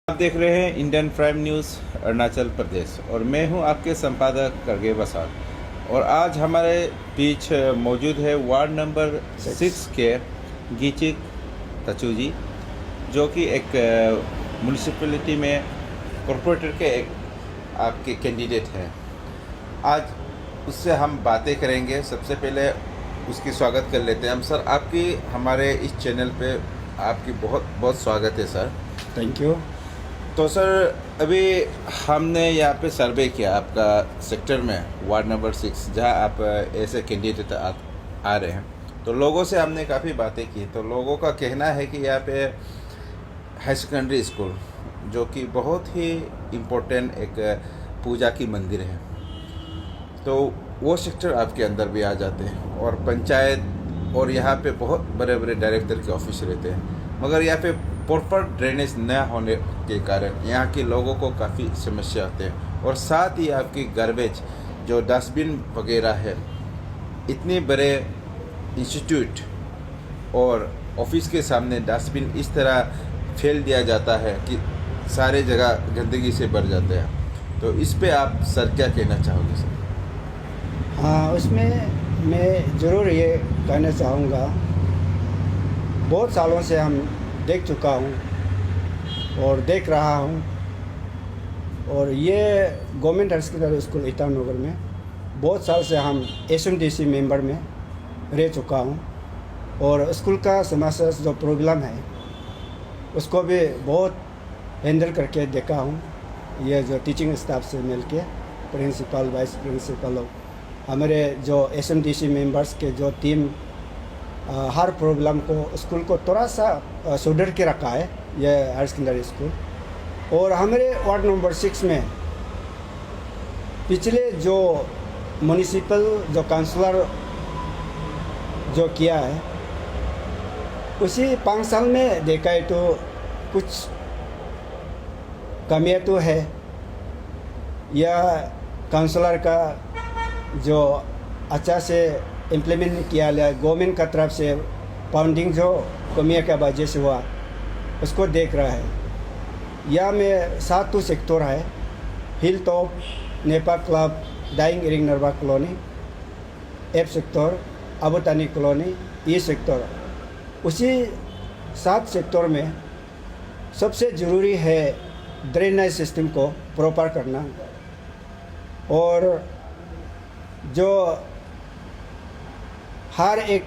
आप देख रहे हैं Indian prime news Arunachal Pradesh और मैं हूं आपके संपादक करगे बसाक। और आज हमारे बीच मौजूद है वार्ड नंबर 6 के गीचिक तचू जी, जो कि एक म्यूनिसिपैलिटी में कॉरपोरेटर के एक आपके कैंडिडेट हैं। आज उससे हम बातें करेंगे। सबसे पहले उसकी स्वागत कर लेते हैं हम। सर, आपकी हमारे इस चैनल पे आपकी बहुत बहुत स्वागत है सर। Thank you. तो सर, अभी हमने यहाँ पे सर्वे किया आपका सेक्टर में वार्ड नंबर 6, जहाँ आप ऐसे कैंडिडेट आ रहे हैं। तो लोगों से हमने काफ़ी बातें की। तो लोगों का कहना है कि यहाँ पे हाई सेकेंडरी स्कूल, जो कि बहुत ही इम्पोर्टेंट एक पूजा की मंदिर है, तो वो सेक्टर आपके अंदर भी आ जाते हैं। और पंचायत और यहाँ पे बहुत बड़े बड़े डायरेक्टर के ऑफिस रहते हैं, मगर यहाँ पे प्रॉपर ड्रेनेज न होने के कारण यहाँ के लोगों को काफ़ी समस्या आते हैं। और साथ ही आपकी गार्बेज जो डस्टबिन वगैरह है, इतने बड़े इंस्टीट्यूट और ऑफिस के सामने डस्टबिन इस तरह फैल दिया जाता है कि सारे जगह गंदगी से भर जाते हैं। तो इस पे आप सर क्या कहना चाहोगे सर? हाँ, उसमें मैं ज़रूर ये कहना चाहूँगा, बहुत सालों से हम देख चुका हूँ और देख रहा हूँ। और ये government higher secondary school Itanagar में बहुत साल से हम SMDC मेंबर में रह चुका हूँ। और स्कूल का समस्या जो प्रॉब्लम है उसको भी बहुत हैंडल करके देखा हूँ। ये जो टीचिंग स्टाफ से मिल के प्रिंसिपल, वाइस प्रिंसिपल, हमारे जो SMDC मेंबर्स के जो टीम हर प्रॉब्लम को स्कूल को थोड़ा सा सुधर के रखा है, ये हायर सेकेंडरी स्कूल। और हमारे वार्ड नंबर 6 में पिछले जो म्यूनिसिपल जो काउंसलर जो किया है, उसी 5 साल में देखा है तो कुछ कमियां तो है। या काउंसलर का जो अच्छा से इम्प्लीमेंट नहीं किया गया, गवर्नमेंट का तरफ से फंडिंग जो कमियां का वजह से हुआ, उसको देख रहा है। या में 7 सेक्टर है: hill top, Nepa club, Daying Ering Narwa colony, F sector, Abotani colony, E sector. उसी 7 सेक्टर में सबसे ज़रूरी है ड्रेनेज सिस्टम को प्रॉपर करना। और जो हर एक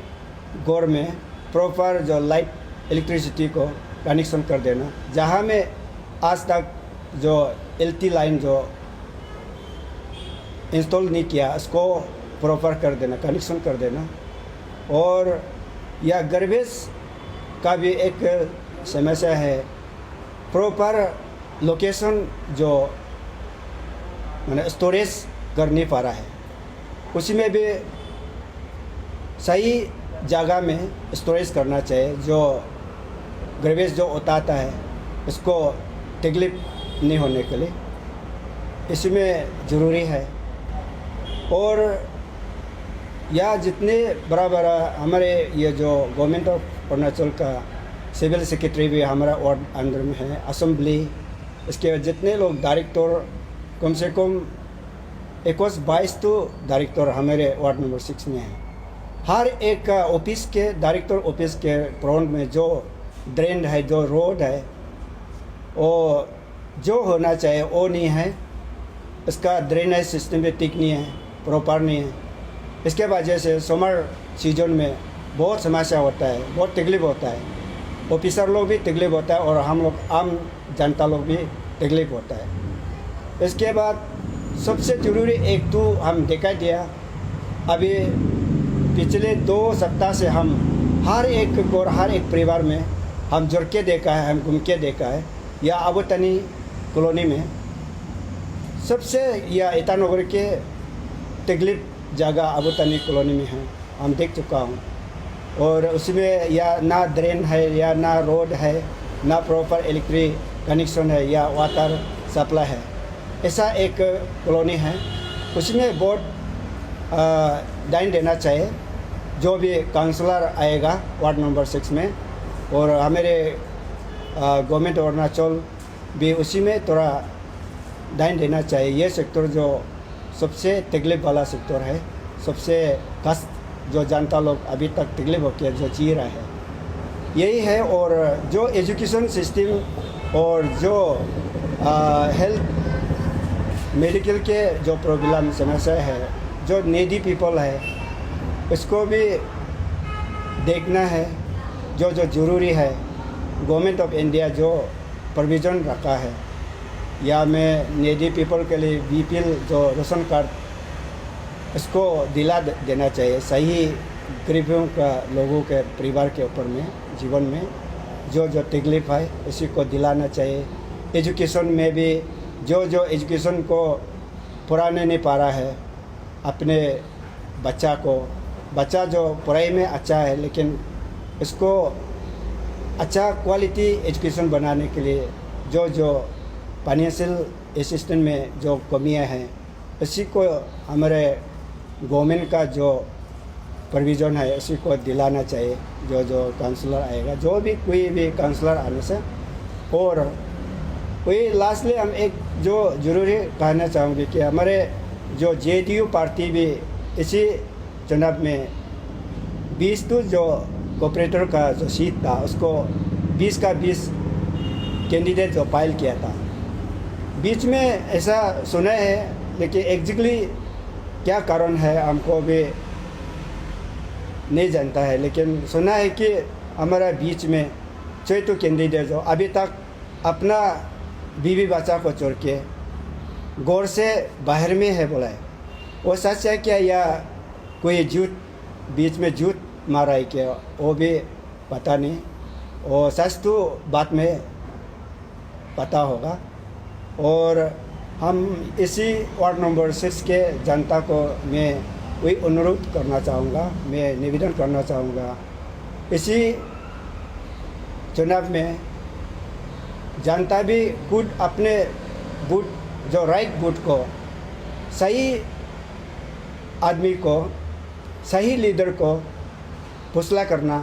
घर में प्रॉपर जो लाइट इलेक्ट्रिसिटी को कनेक्शन कर देना। जहाँ में आज तक जो LT लाइन जो इंस्टॉल नहीं किया, उसको प्रॉपर कर देना, कनेक्शन कर देना। और या गार्बेज का भी एक समस्या है, प्रॉपर लोकेशन जो मैंने स्टोरेज कर नहीं पा रहा है, उसी में भी सही जगह में स्टोरेज करना चाहिए। जो गार्बेज जो उतारता है उसको तकलीफ नहीं होने के लिए, इसमें ज़रूरी है। और या जितने बड़ा बड़ा हमारे ये जो गवर्नमेंट ऑफ अरुणाचल का सिविल सेक्रेटरी भी हमारा वार्ड अंदर में है, असेंबली, इसके जितने लोग डायरेक्टर, कम से कम 21-22 तो डायरेक्टर हमारे वार्ड नंबर 6 में है। हर एक ऑफिस के डायरेक्टर ऑफिस के फ्रंट में जो ड्रेन है, जो रोड है, वो जो होना चाहिए वो नहीं है। इसका ड्रेनेज सिस्टम भी ठीक नहीं है, प्रॉपर नहीं है। इसके वजह से समर सीजन में बहुत समस्या होता है, बहुत तकलीफ होता है। ऑफिसर लोग भी तकलीफ होता है और हम लोग आम जनता लोग भी तकलीफ होता है। इसके बाद सबसे ज़रूरी एक तो हम देखा दिया, अभी पिछले 2 सप्ताह से हम हर एक और हर एक परिवार में हम जुड़ के देखा है, हम घूम के देखा है। या अबुतानी कॉलोनी में सबसे, या ईटानगर के तकलीफ जगह अबुतानी कॉलोनी में है, हम देख चुका हूँ। और उसमें या ना ड्रेन है, या ना रोड है, ना प्रॉपर इलेक्ट्रिक कनेक्शन है, या वाटर सप्लाई है। ऐसा एक कॉलोनी है, उसमें बहुत ध्यान देना चाहिए जो भी काउंसलर आएगा वार्ड नंबर 6 में। और हमारे गवर्नमेंट अरुणाचल भी उसी में थोड़ा ध्यान देना चाहिए। ये सेक्टर जो सबसे तकलीफ वाला सेक्टर है, सबसे कष्ट जो जनता लोग अभी तक तकलीफ होकर जो जी रहा है यही है। और जो एजुकेशन सिस्टम और जो हेल्थ मेडिकल के जो प्रॉब्लम समस्या है, जो नीडी पीपल है, उसको भी देखना है। जो जो ज़रूरी है गवर्नमेंट ऑफ इंडिया जो प्रोविज़न रखा है, या में नीडी पीपल के लिए बीपीएल जो राशन कार्ड इसको दिला देना चाहिए। सही गरीबों का लोगों के परिवार के ऊपर में जीवन में जो जो तकलीफ है उसी को दिलाना चाहिए। एजुकेशन में भी जो जो एजुकेशन को पढ़ाने नहीं पा रहा है अपने बच्चा जो पढ़ाई में अच्छा है लेकिन इसको अच्छा क्वालिटी एजुकेशन बनाने के लिए जो जो फाइनेंशियल असिस्टेंस में जो कमियां हैं इसी को हमारे गवर्नमेंट का जो प्रोविज़न है उसी को दिलाना चाहिए। जो जो काउंसलर आएगा, जो भी कोई भी काउंसलर आने से। और वही लास्टली हम एक जो ज़रूरी कहना चाहूँगी कि हमारे जो जेडीयू पार्टी भी इसी चुनाव में 20 तो जो कोऑपरेटर का जो सीट था उसको 20 का 20 कैंडिडेट जो फाइल किया था। बीच में ऐसा सुना है लेकिन एग्जैक्टली क्या कारण है हमको भी नहीं जानता है, लेकिन सुना है कि हमारा बीच में 6 कैंडिडेट जो अभी तक अपना बीवी बच्चा को छोड़ के गौर से बाहर में है बोला है। वो सच है क्या या कोई झूठ बीच में झूठ मारा है क्या वो भी पता नहीं। और सच तो बात में पता होगा। और हम इसी वार्ड नंबर 6 के जनता को मैं वही अनुरोध करना चाहूँगा, मैं निवेदन करना चाहूँगा इसी चुनाव में जनता भी खुद अपने वोट जो राइट वोट को सही आदमी को सही लीडर को फैसला करना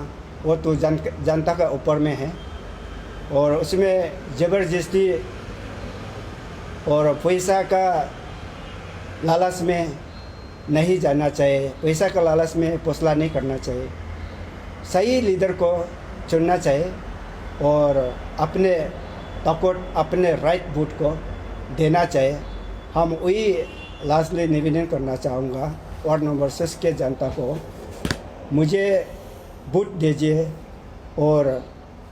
वो तो जनता का ऊपर में है। और उसमें ज़बरदस्ती और पैसा का लालच में नहीं जाना चाहिए, पैसा का लालच में फैसला नहीं करना चाहिए। सही लीडर को चुनना चाहिए और अपने सपोर्ट अपने राइट वोट को देना चाहिए। हम वही लास्टली निवेदन करना चाहूँगा वार्ड नंबर 6 के जनता को, मुझे वोट दीजिए और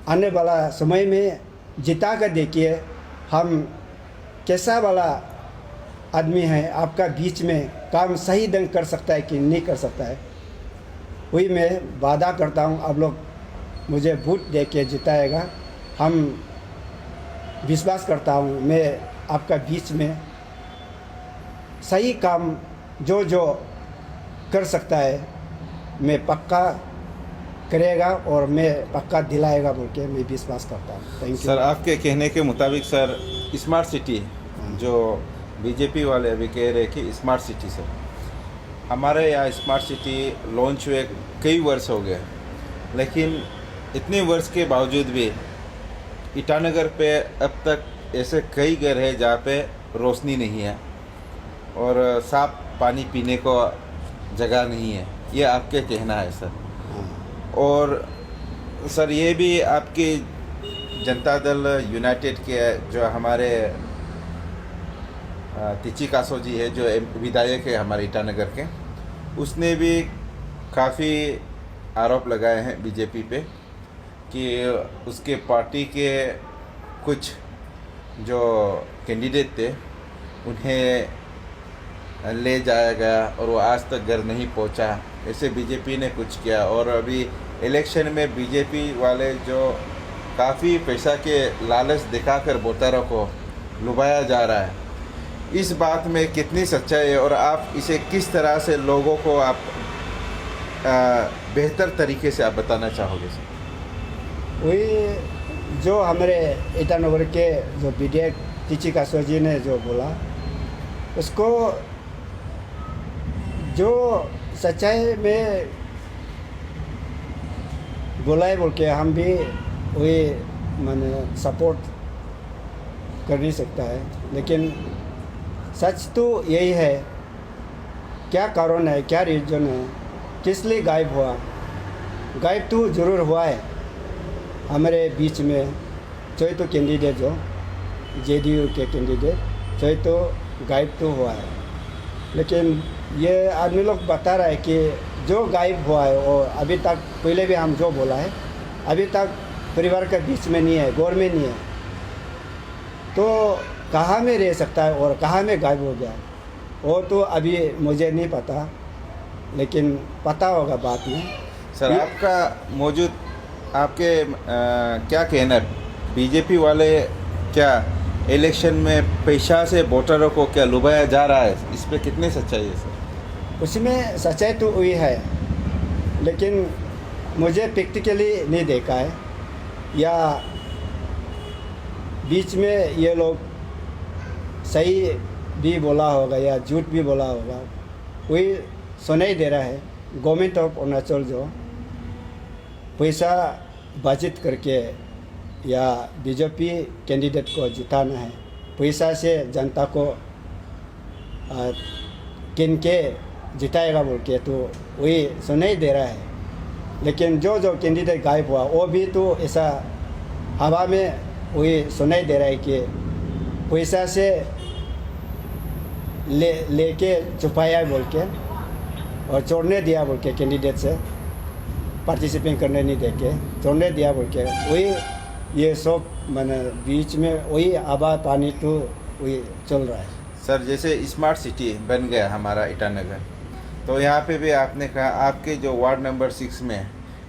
आने वाला समय में जिता कर देखिए हम कैसा वाला आदमी है, आपका बीच में काम सही ढंग कर सकता है कि नहीं कर सकता है। वही मैं वादा करता हूँ आप लोग मुझे वोट दे के जिताएगा। हम विश्वास करता हूँ मैं आपका बीच में सही काम जो जो कर सकता है मैं पक्का करेगा और मैं पक्का दिलाएगा बोल के मैं विश्वास करता हूँ। Thank you sir. आपके कहने के मुताबिक सर स्मार्ट सिटी जो बीजेपी वाले अभी कह रहे कि स्मार्ट सिटी सर, हमारे यहाँ स्मार्ट सिटी लॉन्च हुए कई वर्ष हो गए, लेकिन इतने वर्ष के बावजूद भी ईटानगर पे अब तक ऐसे कई घर है जहाँ पे रोशनी नहीं है और साफ पानी पीने को जगह नहीं है, ये आपके कहना है सर। और सर ये भी आपकी जनता दल यूनाइटेड के जो हमारे तिची कासो जी है जो विधायक है हमारे ईटानगर के, उसने भी काफ़ी आरोप लगाए हैं बीजेपी पे कि उसके पार्टी के कुछ जो कैंडिडेट थे उन्हें ले जाया गया और वो आज तक घर नहीं पहुंचा, ऐसे बीजेपी ने कुछ किया। और अभी इलेक्शन में बीजेपी वाले जो काफ़ी पैसा के लालच दिखाकर वोटरों को लुभाया जा रहा है, इस बात में कितनी सच्चाई है और आप इसे किस तरह से लोगों को आप बेहतर तरीके से आप बताना चाहोगे सर? वही जो हमारे ईटानगर के जो विधायक तिची कासो जी ने जो बोला उसको जो सच्चाई में बोला है बोल के हम भी वही मैंने सपोर्ट कर नहीं सकता है, लेकिन सच तो यही है। क्या कारण है, क्या रीज़न है, किस लिए गायब हुआ? गायब तो ज़रूर हुआ है हमारे बीच में, चाहे तो कैंडिडेट जो JDU के कैंडिडेट, चाहे तो गायब तो हुआ है। लेकिन ये आदमी लोग बता रहा है कि जो गायब हुआ है वो अभी तक, पहले भी हम जो बोला है, अभी तक परिवार के बीच में नहीं है, गौर में नहीं है। तो कहाँ में रह सकता है और कहाँ में गायब हो गया वो तो अभी मुझे नहीं पता, लेकिन पता होगा बाद में। सर आपका मौजूद आपके क्या कहना है, बीजेपी वाले क्या इलेक्शन में पैसा से वोटरों को क्या लुभाया जा रहा है, इस पे कितनी सच्चाई है सर? उसमें सच्चाई तो हुई है, लेकिन मुझे प्रैक्टिकली नहीं देखा है, या बीच में ये लोग सही भी बोला होगा या झूठ भी बोला होगा, वही सुनाई दे रहा है। गवर्नमेंट ऑफ अरुणाचल जो पैसा बचत करके या बीजेपी कैंडिडेट को जिताना है, पैसा से जनता को किन के जिताएगा बोल के, तो वही सुनाई दे रहा है। लेकिन जो जो कैंडिडेट गायब हुआ वो भी तो ऐसा हवा में वही सुनाई दे रहा है कि पैसा से लेके छुपाया बोल के और छोड़ने दिया बोल के, कैंडिडेट से पार्टिसिपेट करने नहीं दे के छोड़ने दिया बोल के, वही ये सब मैंने बीच में वही हवा पानी तो वही चल रहा है। सर जैसे स्मार्ट सिटी बन गया हमारा ईटानगर, तो यहाँ पे भी आपने कहा आपके जो वार्ड नंबर 6 में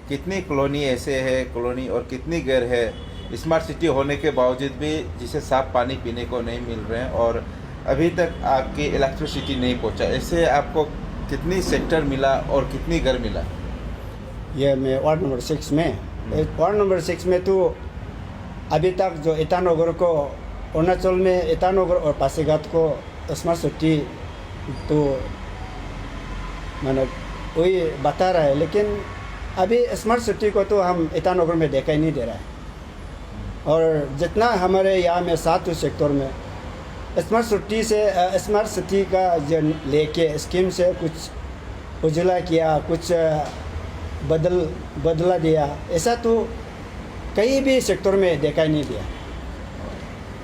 कितनी कॉलोनी ऐसे है, कॉलोनी और कितनी घर है स्मार्ट सिटी होने के बावजूद भी जिसे साफ पानी पीने को नहीं मिल रहे हैं और अभी तक आपकी इलेक्ट्रिसिटी नहीं पहुँचा, ऐसे आपको कितनी सेक्टर मिला और कितनी घर मिला? ये मैं वार्ड नंबर 6 में, वार्ड नंबर 6 में तो अभी तक जो ईटानगर को, अरुणाचल में ईटानगर और पासीघाट को स्मार्ट सिटी तो मैंने वही बता रहा है, लेकिन अभी स्मार्ट सिटी को तो हम ईटानगर में देखा ही नहीं दे रहा है। और जितना हमारे यहाँ में 7 सेक्टर में स्मार्ट सिटी का जो लेके स्कीम से कुछ उजला किया, कुछ बदला दिया, ऐसा तो कहीं भी सेक्टर में देखा ही नहीं दिया।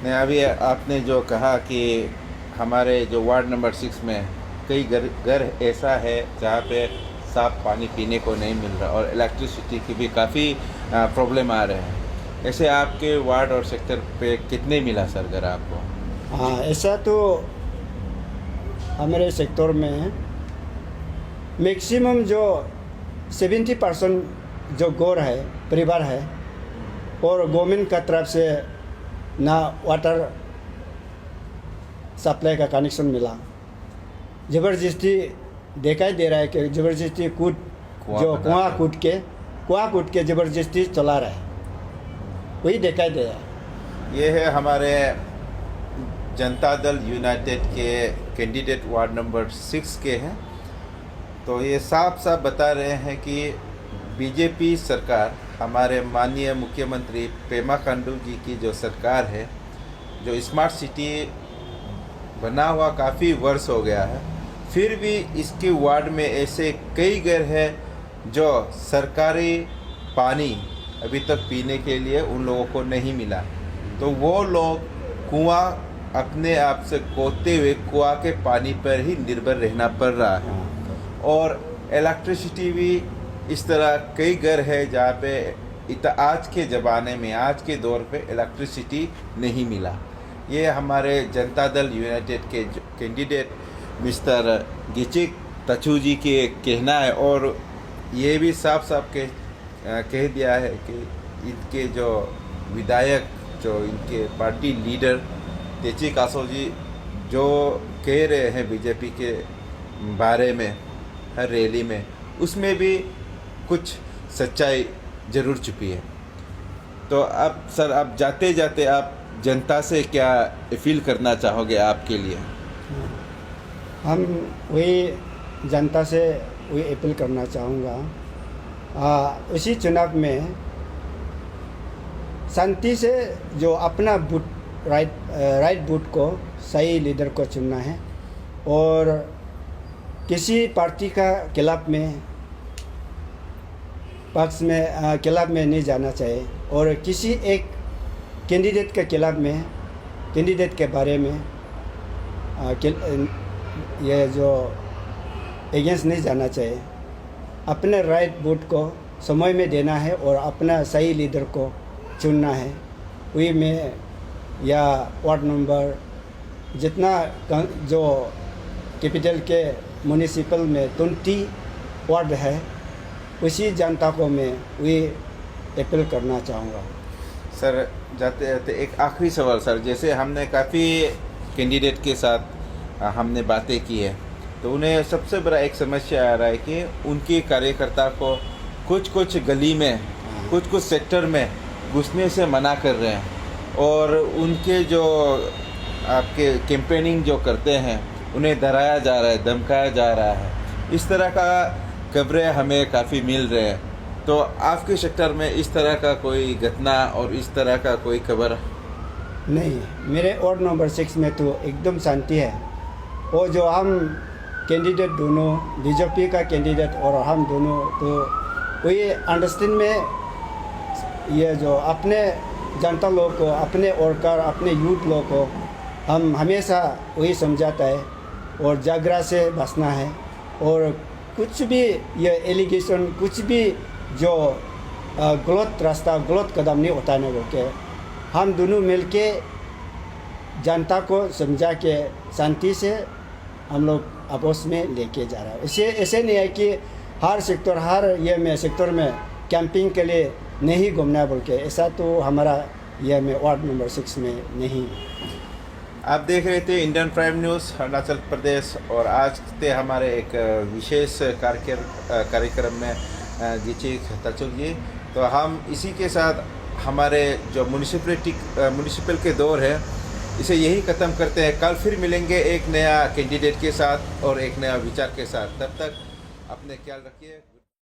नहीं, अभी आपने जो कहा कि हमारे जो वार्ड नंबर 6 में कई घर ऐसा है जहाँ पे साफ पानी पीने को नहीं मिल रहा और इलेक्ट्रिसिटी की भी काफ़ी प्रॉब्लम आ रहे हैं, ऐसे आपके वार्ड और सेक्टर पे कितने मिला सर घर आपको? हाँ, ऐसा तो हमारे सेक्टर में मैक्सिमम जो 70% जो गौर है, परिवार है, और गवर्नमेंट का तरफ से ना वाटर सप्लाई का कनेक्शन मिला। ज़बरदस्ती दिखाई दे रहा है कि ज़बरदस्ती कुआं कूद के ज़बरदस्ती चला रहा है, वही दिखाई दे रहा है। ये है हमारे जनता दल यूनाइटेड के कैंडिडेट वार्ड नंबर 6 के हैं। तो ये साफ साफ बता रहे हैं कि बीजेपी सरकार, हमारे माननीय मुख्यमंत्री पेमा खांडू जी की जो सरकार है, जो स्मार्ट सिटी बना हुआ काफ़ी वर्ष हो गया है, फिर भी इसके वार्ड में ऐसे कई घर हैं जो सरकारी पानी अभी तक पीने के लिए उन लोगों को नहीं मिला। तो वो लोग कुआं अपने आप से खोदते हुए कुआं के पानी पर ही निर्भर रहना पड़ रहा है। और इलेक्ट्रिसिटी भी इस तरह कई घर है जहाँ पे आज के ज़माने में, आज के दौर पे इलेक्ट्रिसिटी नहीं मिला। ये हमारे जनता दल यूनाइटेड के कैंडिडेट मिस्टर गिचिक तचू जी के कहना है, और ये भी साफ साफ कह दिया है कि इनके जो विधायक, जो इनके पार्टी लीडर तेची कासो जी जो कह रहे हैं बीजेपी के बारे में हर रैली में, उसमें भी कुछ सच्चाई ज़रूर छुपी है। तो अब सर, आप जाते जाते आप जनता से क्या अपील करना चाहोगे आपके लिए? हम वही जनता से वही अपील करना चाहूँगा, उसी चुनाव में शांति से जो अपना राइट बूथ को सही लीडर को चुनना है और किसी पार्टी का खिलाफ में पक्ष में खिलाफ में नहीं जाना चाहिए और किसी एक कैंडिडेट के खिलाफ में कैंडिडेट के बारे में ये जो एगेंस्ट नहीं जाना चाहिए। अपने राइट वोट को समय में देना है और अपना सही लीडर को चुनना है। वही में या वार्ड नंबर जितना जो कैपिटल के म्यूनिसिपल में 20 वार्ड है उसी जनता को मैं वही अपील करना चाहूँगा। सर जाते जाते एक आखिरी सवाल सर, जैसे हमने काफ़ी कैंडिडेट के साथ हमने बातें की है तो उन्हें सबसे बड़ा एक समस्या आ रहा है कि उनके कार्यकर्ता को कुछ गली में कुछ सेक्टर में घुसने से मना कर रहे हैं और उनके जो आपके कैंपेनिंग जो करते हैं उन्हें डराया जा रहा है, धमकाया जा रहा है। इस तरह का खबरें हमें काफ़ी मिल रहे हैं। तो आपके सेक्टर में इस तरह का कोई घटना और इस तरह का कोई खबर? नहीं, मेरे वार्ड नंबर 6 में तो एकदम शांति है। वो जो हम कैंडिडेट दोनों बीजेपी का कैंडिडेट और हम दोनों तो वही अंडरस्टैंड में ये जो अपने जनता लोग को अपने वर्कर अपने यूथ लोग को हम हमेशा वही समझाता है और जागरा से बचना है और कुछ भी ये एलिगेशन कुछ भी जो गलत रास्ता गलत कदम नहीं उठाने के हम दोनों मिलके जनता को समझा के शांति से हम लोग आपस में लेके जा रहा है। ऐसे नहीं है कि हर सेक्टर हर ये में सेक्टर में कैंपिंग के लिए नहीं घूमना बोल के, ऐसा तो हमारा ये में वार्ड नंबर 6 में नहीं। आप देख रहे थे Indian prime news Arunachal Pradesh और आज थे हमारे एक विशेष कार्यक्रम में जीची तचुल जी। तो हम इसी के साथ हमारे जो म्यूनिसिपल के दौर है इसे यही ख़त्म करते हैं। कल फिर मिलेंगे एक नया कैंडिडेट के साथ और एक नया विचार के साथ। तब तक अपने ख्याल रखिए।